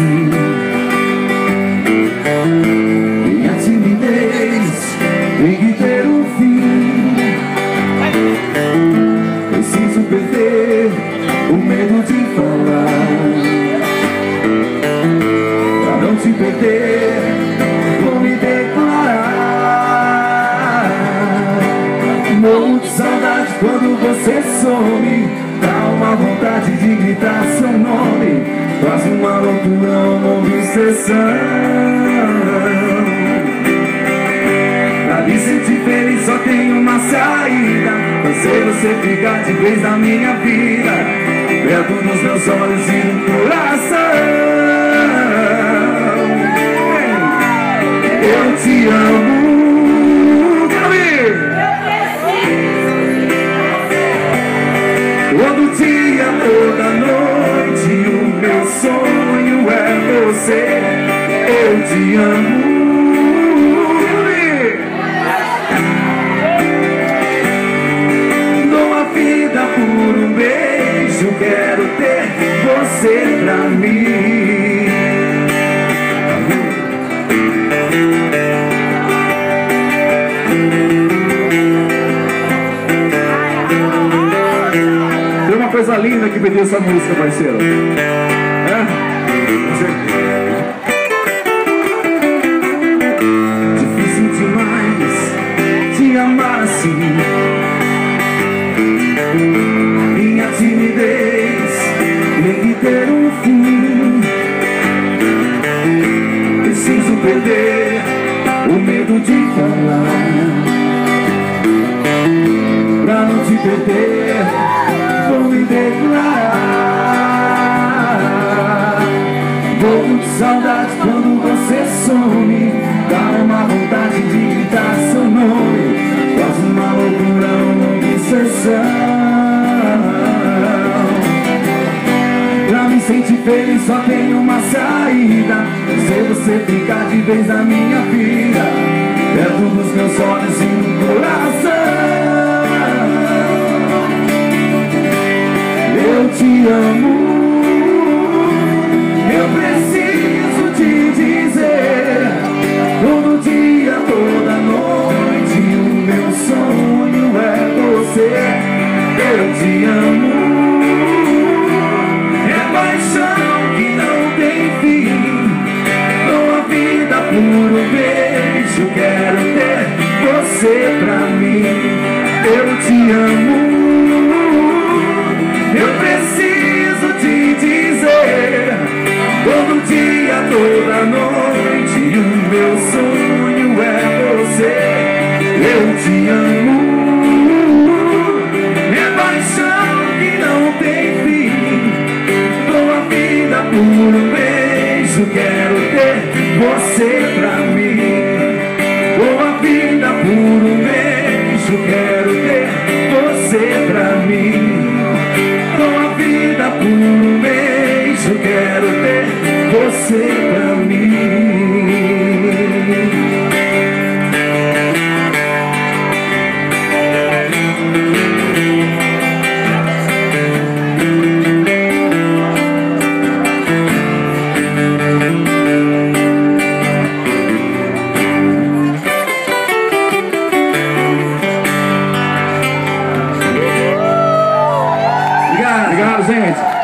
assim. Minha timidez tem que ter um fim. Preciso perder o medo de falar. Pra não te perder, vou me declarar. Morro de saudade quando você some. Dá uma vontade de gritar seu nome. Quase uma loucura, uma obsessão. Pra me sentir feliz só tem uma saída: fazer você ficar de vez na minha vida, perto dos meus olhos e no coração. Eu te amo. Todo dia, toda noite, o meu sonho é você. Eu te amo. Dou a vida por um beijo, quero ter você pra mim. Coisa linda que pediu essa música, parceiro. Difícil demais te amar assim. Minha timidez tem que ter um fim. Preciso perder o medo de falar. Pra não te perder, vou me declarar. Morro de saudade quando você some. Dá uma vontade de gritar seu nome. Quase uma loucura, uma obsessão. Pra me sentir feliz só tem uma saída: fazer você ficar de vez na minha vida, perto dos meus olhos e no coração. Eu te amo, eu preciso te dizer. Todo dia, toda noite, o meu sonho é você. Eu te amo, é paixão que não tem fim. Dou a vida por um beijo, quero ter você pra mim. Eu te amo. Eu preciso te dizer, todo dia, toda noite, o meu sonho é você. Eu te amo, é paixão que não tem fim. Dou a vida por um beijo, quero ter você pra mim. Dou a vida por um beijo, quero ter você pra mim. Por um beijo, quero ter você pra mim. Obrigado, gente.